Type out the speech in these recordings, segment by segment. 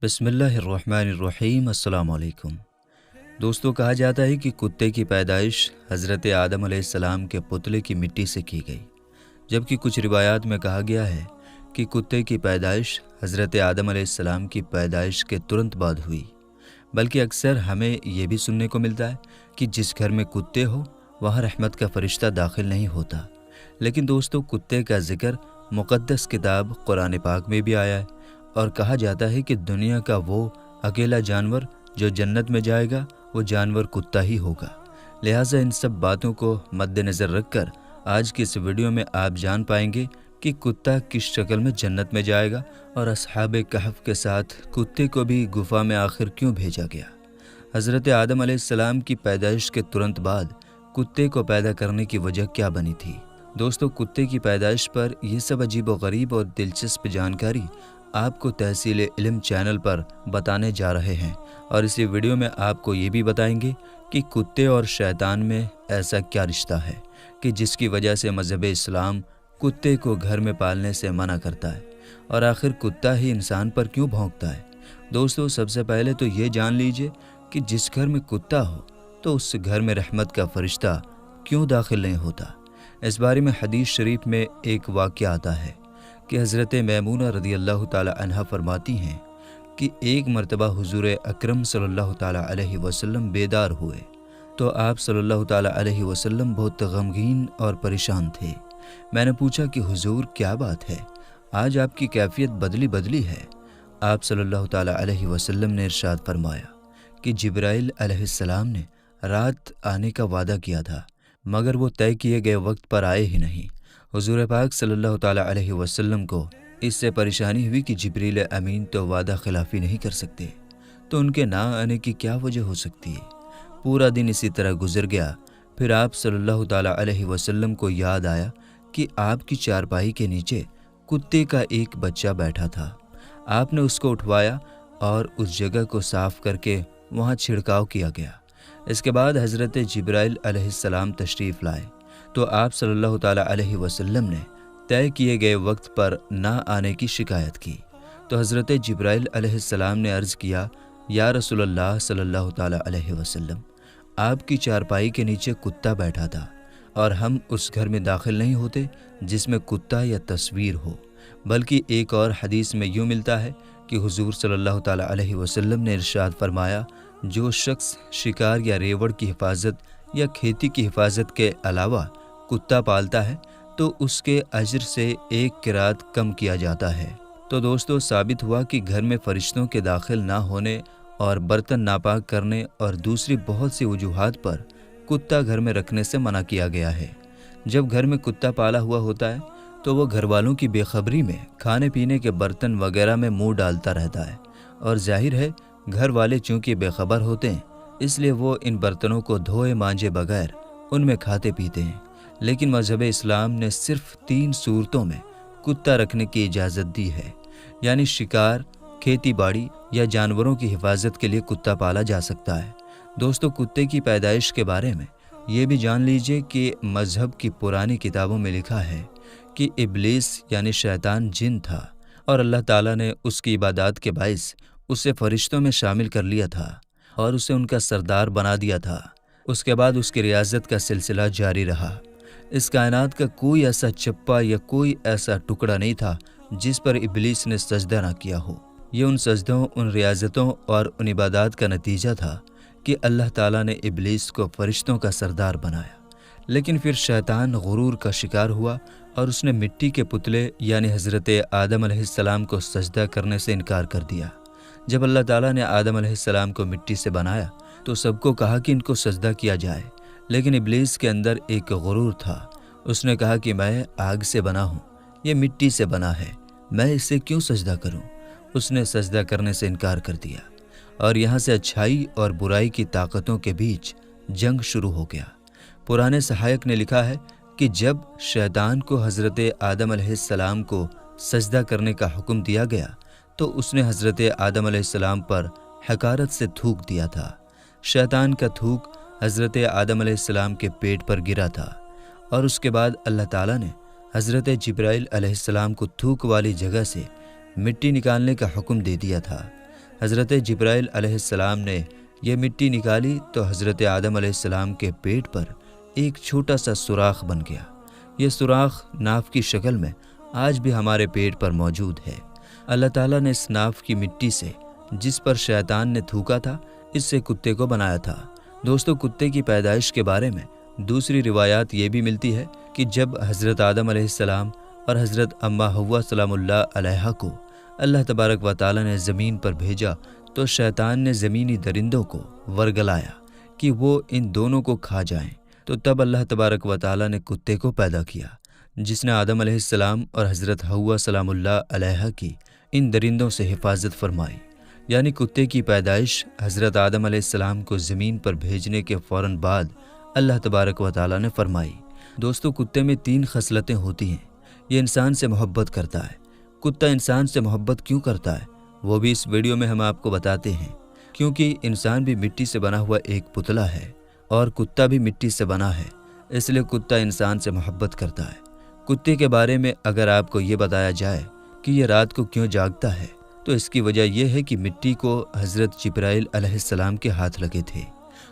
بسم اللہ الرحمن الرحیم۔ السلام علیکم دوستو، کہا جاتا ہے کہ کتے کی پیدائش حضرت آدم علیہ السلام کے پتلے کی مٹی سے کی گئی، جبکہ کچھ روایات میں کہا گیا ہے کہ کتے کی پیدائش حضرت آدم علیہ السلام کی پیدائش کے ترنت بعد ہوئی۔ بلکہ اکثر ہمیں یہ بھی سننے کو ملتا ہے کہ جس گھر میں کتے ہو وہاں رحمت کا فرشتہ داخل نہیں ہوتا۔ لیکن دوستو، کتے کا ذکر مقدس کتاب قرآن پاک میں بھی آیا ہے، اور کہا جاتا ہے کہ دنیا کا وہ اکیلا جانور جو جنت میں جائے گا وہ جانور کتا ہی ہوگا۔ لہٰذا ان سب باتوں کو مد نظر رکھ کر آج کی اس ویڈیو میں آپ جان پائیں گے کہ کتا کس شکل میں جنت میں جائے گا، اور اصحاب کہف کے ساتھ کتے کو بھی گفا میں آخر کیوں بھیجا گیا۔ حضرت آدم علیہ السلام کی پیدائش کے ترنت بعد کتے کو پیدا کرنے کی وجہ کیا بنی تھی؟ دوستو، کتے کی پیدائش پر یہ سب عجیب و غریب اور دلچسپ جانکاری آپ کو تحصیل علم چینل پر بتانے جا رہے ہیں، اور اسی ویڈیو میں آپ کو یہ بھی بتائیں گے کہ کتے اور شیطان میں ایسا کیا رشتہ ہے کہ جس کی وجہ سے مذہب اسلام کتے کو گھر میں پالنے سے منع کرتا ہے، اور آخر کتا ہی انسان پر کیوں بھونکتا ہے۔ دوستو، سب سے پہلے تو یہ جان لیجئے کہ جس گھر میں کتا ہو تو اس گھر میں رحمت کا فرشتہ کیوں داخل نہیں ہوتا۔ اس بارے میں حدیث شریف میں ایک واقعہ آتا ہے کہ حضرت میمونہ رضی اللہ تعالی عنہا فرماتی ہیں کہ ایک مرتبہ حضور اکرم صلی اللہ تعالی علیہ وسلم بیدار ہوئے تو آپ صلی اللہ تعالی علیہ وسلم بہت غمگین اور پریشان تھے۔ میں نے پوچھا کہ حضور کیا بات ہے، آج آپ کی کیفیت بدلی ہے؟ آپ صلی اللہ تعالی علیہ وسلم نے ارشاد فرمایا کہ جبرائیل علیہ السلام نے رات آنے کا وعدہ کیا تھا، مگر وہ طے کیے گئے وقت پر آئے ہی نہیں۔ حضور پاک صلی اللہ تعالی علیہ وسلم کو اس سے پریشانی ہوئی کہ جبریل امین تو وعدہ خلافی نہیں کر سکتے، تو ان کے نہ آنے کی کیا وجہ ہو سکتی ہے۔ پورا دن اسی طرح گزر گیا۔ پھر آپ صلی اللہ تعالی علیہ وسلم کو یاد آیا کہ آپ کی چارپائی کے نیچے کتے کا ایک بچہ بیٹھا تھا۔ آپ نے اس کو اٹھوایا اور اس جگہ کو صاف کر کے وہاں چھڑکاؤ کیا گیا۔ اس کے بعد حضرت جبرائیل علیہ السلام تشریف لائے تو آپ صلی اللہ تعالی علیہ وسلم نے طے کیے گئے وقت پر نہ آنے کی شکایت کی، تو حضرت جبرائیل علیہ السلام نے عرض کیا، یا رسول اللہ صلی اللہ تعالی علیہ وسلم، آپ کی چارپائی کے نیچے کتا بیٹھا تھا، اور ہم اس گھر میں داخل نہیں ہوتے جس میں کتا یا تصویر ہو۔ بلکہ ایک اور حدیث میں یوں ملتا ہے کہ حضور صلی اللہ تعالی علیہ وسلم نے ارشاد فرمایا، جو شخص شکار یا ریوڑ کی حفاظت یا کھیتی کی حفاظت کے علاوہ کتا پالتا ہے تو اس کے اجر سے ایک قرات کم کیا جاتا ہے۔ تو دوستو، ثابت ہوا کہ گھر میں فرشتوں کے داخل نہ ہونے اور برتن ناپاک کرنے اور دوسری بہت سی وجوہات پر کتا گھر میں رکھنے سے منع کیا گیا ہے۔ جب گھر میں کتا پالا ہوا ہوتا ہے تو وہ گھر والوں کی بے خبری میں کھانے پینے کے برتن وغیرہ میں منہ ڈالتا رہتا ہے، اور ظاہر ہے گھر والے چونکہ بے خبر ہوتے ہیں اس لیے وہ ان برتنوں کو دھوئے مانجے بغیر ان میں کھاتے پیتے ہیں۔ لیکن مذہب اسلام نے صرف 3 صورتوں میں کتا رکھنے کی اجازت دی ہے، یعنی شکار، کھیتی باڑی یا جانوروں کی حفاظت کے لیے کتا پالا جا سکتا ہے۔ دوستو، کتے کی پیدائش کے بارے میں یہ بھی جان لیجئے کہ مذہب کی پرانی کتابوں میں لکھا ہے کہ ابلیس یعنی شیطان جن تھا، اور اللہ تعالیٰ نے اس کی عبادات کے باعث اسے فرشتوں میں شامل کر لیا تھا اور اسے ان کا سردار بنا دیا تھا۔ اس کے بعد اس کی ریاضت کا سلسلہ جاری رہا۔ اس کائنات کا کوئی ایسا چپا یا کوئی ایسا ٹکڑا نہیں تھا جس پر ابلیس نے سجدہ نہ کیا ہو۔ یہ ان سجدوں، ان ریاضتوں اور ان عبادات کا نتیجہ تھا کہ اللہ تعالیٰ نے ابلیس کو فرشتوں کا سردار بنایا۔ لیکن پھر شیطان غرور کا شکار ہوا اور اس نے مٹی کے پتلے یعنی حضرت آدم علیہ السلام کو سجدہ کرنے سے انکار کر دیا۔ جب اللہ تعالیٰ نے آدم علیہ السلام کو مٹی سے بنایا تو سب کو کہا کہ ان کو سجدہ کیا جائے، لیکن ابلیس کے اندر ایک غرور تھا۔ اس نے کہا کہ میں آگ سے بنا ہوں، یہ مٹی سے بنا ہے، میں اسے کیوں سجدہ کروں؟ اس نے سجدہ کرنے سے انکار کر دیا، اور یہاں سے اچھائی اور برائی کی طاقتوں کے بیچ جنگ شروع ہو گیا۔ پرانے صحائف نے لکھا ہے کہ جب شیطان کو حضرت آدم علیہ السلام کو سجدہ کرنے کا حکم دیا گیا تو اس نے حضرت آدم علیہ السلام پر حقارت سے تھوک دیا تھا۔ شیطان کا تھوک حضرت آدم علیہ السلام کے پیٹ پر گرا تھا، اور اس کے بعد اللہ تعالیٰ نے حضرت جبرائیل علیہ السلام کو تھوک والی جگہ سے مٹی نکالنے کا حکم دے دیا تھا۔ حضرت جبرائیل علیہ السلام نے یہ مٹی نکالی تو حضرت آدم علیہ السلام کے پیٹ پر ایک چھوٹا سا سوراخ بن گیا۔ یہ سوراخ ناف کی شکل میں آج بھی ہمارے پیٹ پر موجود ہے۔ اللہ تعالیٰ نے اس ناف کی مٹی سے جس پر شیطان نے تھوکا تھا، اس سے کتے کو بنایا تھا۔ دوستو، کتے کی پیدائش کے بارے میں دوسری روایات یہ بھی ملتی ہے کہ جب حضرت آدم علیہ السلام اور حضرت اماں حوا سلام اللہ علیہا کو اللہ تبارک و تعالیٰ نے زمین پر بھیجا تو شیطان نے زمینی درندوں کو ورگلایا کہ وہ ان دونوں کو کھا جائیں، تو تب اللہ تبارک و تعالیٰ نے کتے کو پیدا کیا، جس نے آدم علیہ السلام اور حضرت حوا سلام اللہ علیہا کی ان درندوں سے حفاظت فرمائی۔ یعنی کتے کی پیدائش حضرت آدم علیہ السلام کو زمین پر بھیجنے کے فوراً بعد اللہ تبارک و تعالیٰ نے فرمائی۔ دوستو، کتے میں 3 خصلتیں ہوتی ہیں۔ یہ انسان سے محبت کرتا ہے۔ کتا انسان سے محبت کیوں کرتا ہے وہ بھی اس ویڈیو میں ہم آپ کو بتاتے ہیں، کیونکہ انسان بھی مٹی سے بنا ہوا ایک پتلا ہے اور کتا بھی مٹی سے بنا ہے، اس لیے کتا انسان سے محبت کرتا ہے۔ کتے کے بارے میں اگر آپ کو یہ بتایا جائے کہ یہ رات کو کیوں جاگتا ہے تو اس کی وجہ یہ ہے کہ مٹی کو حضرت جبرائیل علیہ السلام کے ہاتھ لگے تھے۔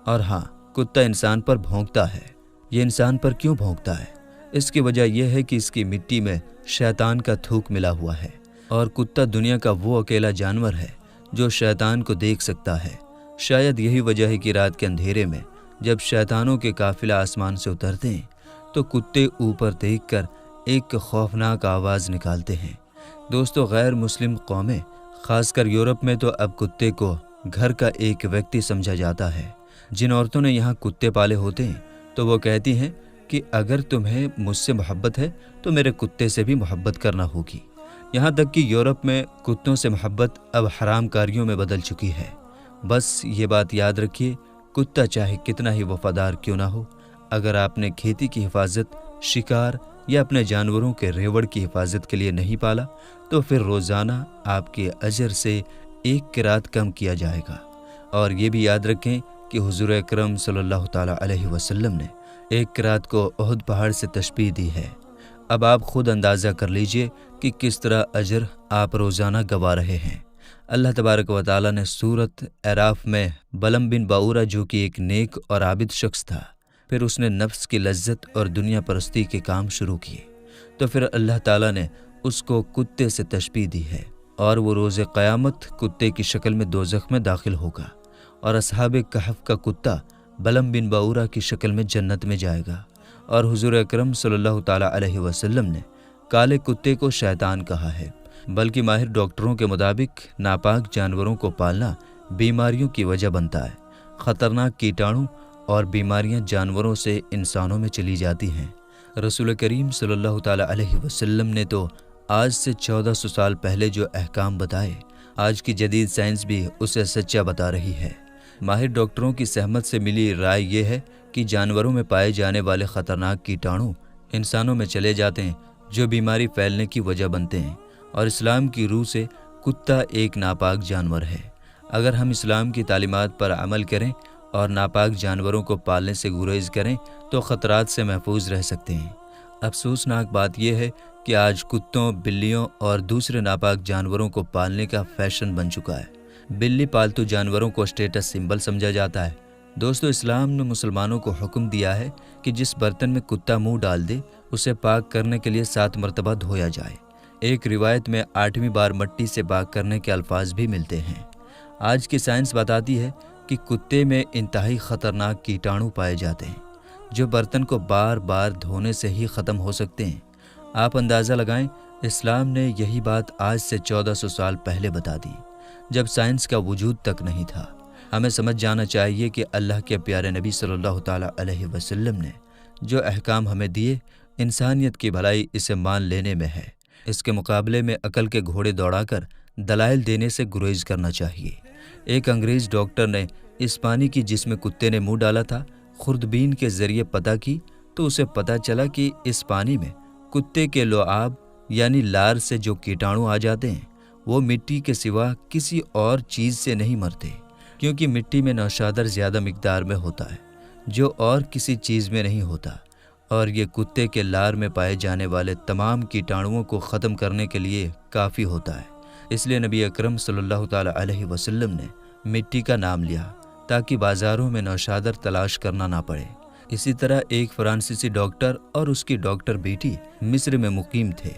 اور ہاں، کتا انسان پر بھونکتا ہے۔ یہ انسان پر کیوں بھونکتا ہے؟ اس کی وجہ یہ ہے کہ اس کی مٹی میں شیطان کا تھوک ملا ہوا ہے، اور کتا دنیا کا وہ اکیلا جانور ہے جو شیطان کو دیکھ سکتا ہے۔ شاید یہی وجہ ہے کہ رات کے اندھیرے میں جب شیطانوں کے قافلہ آسمان سے اترتے ہیں تو کتے اوپر دیکھ کر ایک خوفناک آواز نکالتے ہیں۔ دوستو، غیر مسلم قومیں، خاص کر یورپ میں تو اب کتے کو گھر کا ایک ویکتی سمجھا جاتا ہے۔ جن عورتوں نے یہاں کتے پالے ہوتے ہیں تو وہ کہتی ہیں کہ اگر تمہیں مجھ سے محبت ہے تو میرے کتے سے بھی محبت کرنا ہوگی۔ یہاں تک کہ یورپ میں کتوں سے محبت اب حرام کاریوں میں بدل چکی ہے۔ بس یہ بات یاد رکھیے، کتا چاہے کتنا ہی وفادار کیوں نہ ہو، اگر آپ نے کھیتی کی حفاظت، شکار یا اپنے جانوروں کے ریوڑ کی حفاظت کے لیے نہیں پالا تو پھر روزانہ آپ کے اجر سے 1 قرات کم کیا جائے گا۔ اور یہ بھی یاد رکھیں کہ حضور اکرم صلی اللہ تعالیٰ علیہ وسلم نے 1 قرات کو احد پہاڑ سے تشبیہ دی ہے۔ اب آپ خود اندازہ کر لیجئے کہ کس طرح اجر آپ روزانہ گوا رہے ہیں۔ اللہ تبارک و تعالیٰ نے سورۃ اعراف میں بلم بن باورہ، جو کہ ایک نیک اور عابد شخص تھا، پھر اس نے نفس کی لذت اور دنیا پرستی کے کام شروع کیے، تو پھر اللہ تعالیٰ نے اس کو کتے سے تشبیہ دی ہے، اور وہ روز قیامت کتے کی شکل میں دوزخ میں داخل ہوگا، اور اصحاب کہف کا کتا بلم بن باورہ کی شکل میں جنت میں جائے گا۔ اور حضور اکرم صلی اللہ تعالیٰ علیہ وسلم نے کالے کتے کو شیطان کہا ہے، بلکہ ماہر ڈاکٹروں کے مطابق ناپاک جانوروں کو پالنا بیماریوں کی وجہ بنتا ہے۔ خطرناک کیٹاڑو اور بیماریاں جانوروں سے انسانوں میں چلی جاتی ہیں۔ رسول کریم صلی اللہ تعالیٰ علیہ وسلم نے تو آج سے 1400 سال پہلے جو احکام بتائے، آج کی جدید سائنس بھی اسے سچا بتا رہی ہے۔ ماہر ڈاکٹروں کی سہمت سے ملی رائے یہ ہے کہ جانوروں میں پائے جانے والے خطرناک کیٹاڑو انسانوں میں چلے جاتے ہیں، جو بیماری پھیلنے کی وجہ بنتے ہیں، اور اسلام کی روح سے کتا ایک ناپاک جانور ہے۔ اگر ہم اسلام کی تعلیمات پر عمل کریں اور ناپاک جانوروں کو پالنے سے گریز کریں تو خطرات سے محفوظ رہ سکتے ہیں۔ افسوسناک بات یہ ہے کہ آج کتوں، بلیوں اور دوسرے ناپاک جانوروں کو پالنے کا فیشن بن چکا ہے۔ بلی پالتو جانوروں کو اسٹیٹس سمبل سمجھا جاتا ہے۔ دوستو، اسلام نے مسلمانوں کو حکم دیا ہے کہ جس برتن میں کتا منہ ڈال دے اسے پاک کرنے کے لیے 7 مرتبہ دھویا جائے۔ ایک روایت میں 8ویں بار مٹی سے پاک کرنے کے الفاظ بھی ملتے ہیں۔ آج کی سائنس بتاتی ہے کہ کتے میں انتہائی خطرناک کیٹاڑو پائے جاتے ہیں، جو برتن کو بار بار دھونے سے ہی ختم ہو سکتے ہیں۔ آپ اندازہ لگائیں، اسلام نے یہی بات آج سے 1400 سال پہلے بتا دی، جب سائنس کا وجود تک نہیں تھا۔ ہمیں سمجھ جانا چاہیے کہ اللہ کے پیارے نبی صلی اللہ تعالیٰ علیہ وسلم نے جو احکام ہمیں دیے، انسانیت کی بھلائی اسے مان لینے میں ہے۔ اس کے مقابلے میں عقل کے گھوڑے دوڑا کر دلائل دینے سے گریز کرنا چاہیے۔ ایک انگریز ڈاکٹر نے اس پانی کی جس میں کتے نے منہ ڈالا تھا خوردبین کے ذریعے پتہ کی تو اسے پتہ چلا کہ اس پانی میں کتے کے لعاب یعنی لار سے جو کیٹاڑو آ جاتے ہیں وہ مٹی کے سوا کسی اور چیز سے نہیں مرتے، کیونکہ مٹی میں نوشادر زیادہ مقدار میں ہوتا ہے جو اور کسی چیز میں نہیں ہوتا، اور یہ کتے کے لار میں پائے جانے والے تمام کیٹاڑوؤں کو ختم کرنے کے لیے کافی ہوتا ہے۔ اس لیے نبی اکرم صلی اللہ تعالیٰ علیہ وسلم نے مٹی کا نام لیا تاکہ بازاروں میں نوشادر تلاش کرنا نہ پڑے۔ اسی طرح ایک فرانسیسی ڈاکٹر اور اس کی ڈاکٹر بیٹی مصر میں مقیم تھے۔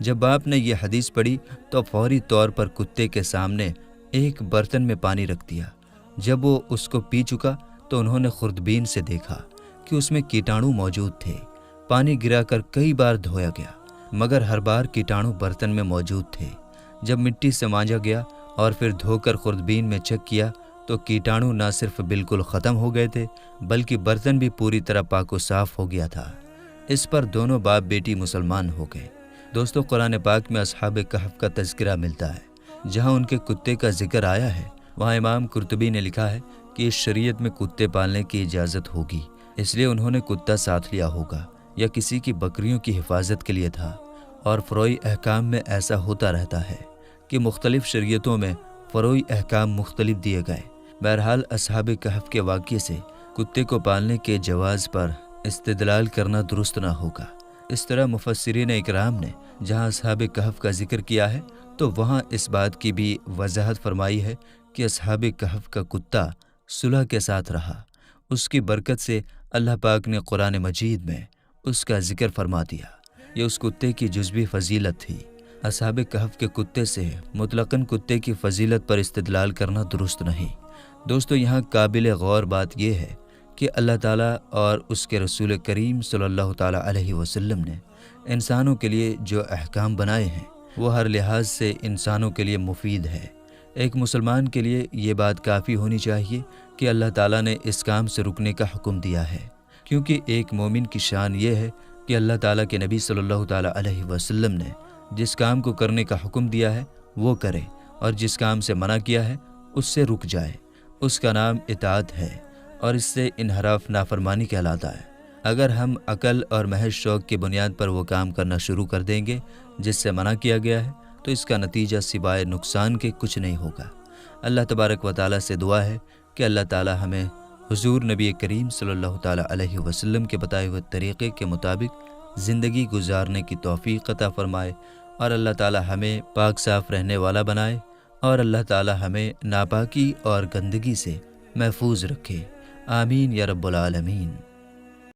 جب باپ نے یہ حدیث پڑھی تو فوری طور پر کتے کے سامنے ایک برتن میں پانی رکھ دیا۔ جب وہ اس کو پی چکا تو انہوں نے خوردبین سے دیکھا کہ اس میں کیٹاڑو موجود تھے۔ پانی گرا کر کئی بار دھویا گیا مگر ہر بار کیٹاڑو برتن میں موجود تھے۔ جب مٹی سے مانجا گیا اور پھر دھو کر خوردبین میں چیک کیا تو کیٹاڑو نہ صرف بالکل ختم ہو گئے تھے بلکہ برتن بھی پوری طرح پاک و صاف ہو گیا تھا۔ اس پر دونوں باپ بیٹی مسلمان ہو گئے۔ دوستو، قرآن پاک میں اصحاب کہف کا تذکرہ ملتا ہے۔ جہاں ان کے کتے کا ذکر آیا ہے وہاں امام قرطبی نے لکھا ہے کہ اس شریعت میں کتے پالنے کی اجازت ہوگی، اس لیے انہوں نے کتا ساتھ لیا ہوگا یا کسی کی بکریوں کی حفاظت کے لیے تھا۔ اور فروعی احکام میں ایسا ہوتا رہتا ہے کہ مختلف شریعتوں میں فروعی احکام مختلف دیے گئے۔ بہرحال اصحاب کہف کے واقعے سے کتے کو پالنے کے جواز پر استدلال کرنا درست نہ ہوگا۔ اس طرح مفسرین اکرام نے جہاں اصحاب کہف کا ذکر کیا ہے تو وہاں اس بات کی بھی وضاحت فرمائی ہے کہ اصحاب کہف کا کتا صلح کے ساتھ رہا۔ اس کی برکت سے اللہ پاک نے قرآن مجید میں اس کا ذکر فرما دیا۔ یہ اس کتے کی جزوی فضیلت تھی۔ اصحاب کہف کے کتے سے مطلقاً کتے کی فضیلت پر استدلال کرنا درست نہیں۔ دوستو، یہاں قابل غور بات یہ ہے کہ اللہ تعالیٰ اور اس کے رسول کریم صلی اللہ تعالیٰ علیہ وسلم نے انسانوں کے لیے جو احکام بنائے ہیں وہ ہر لحاظ سے انسانوں کے لیے مفید ہے۔ ایک مسلمان کے لیے یہ بات کافی ہونی چاہیے کہ اللہ تعالیٰ نے اس کام سے رکنے کا حکم دیا ہے، کیونکہ ایک مومن کی شان یہ ہے کہ اللہ تعالیٰ کے نبی صلی اللہ تعالیٰ علیہ وسلم نے جس کام کو کرنے کا حکم دیا ہے وہ کرے اور جس کام سے منع کیا ہے اس سے رک جائے۔ اس کا نام اطاعت ہے اور اس سے انحراف نافرمانی کہلاتا ہے۔ اگر ہم عقل اور محض شوق کی بنیاد پر وہ کام کرنا شروع کر دیں گے جس سے منع کیا گیا ہے تو اس کا نتیجہ سوائے نقصان کے کچھ نہیں ہوگا۔ اللہ تبارک و تعالیٰ سے دعا ہے کہ اللہ تعالیٰ ہمیں حضور نبی کریم صلی اللہ تعالیٰ علیہ وسلم کے بتائے ہوئے طریقے کے مطابق زندگی گزارنے کی توفیق عطا فرمائے اور اللہ تعالیٰ ہمیں پاک صاف رہنے والا بنائے اور اللہ تعالیٰ ہمیں ناپاکی اور گندگی سے محفوظ رکھے۔ آمین یا رب العالمین۔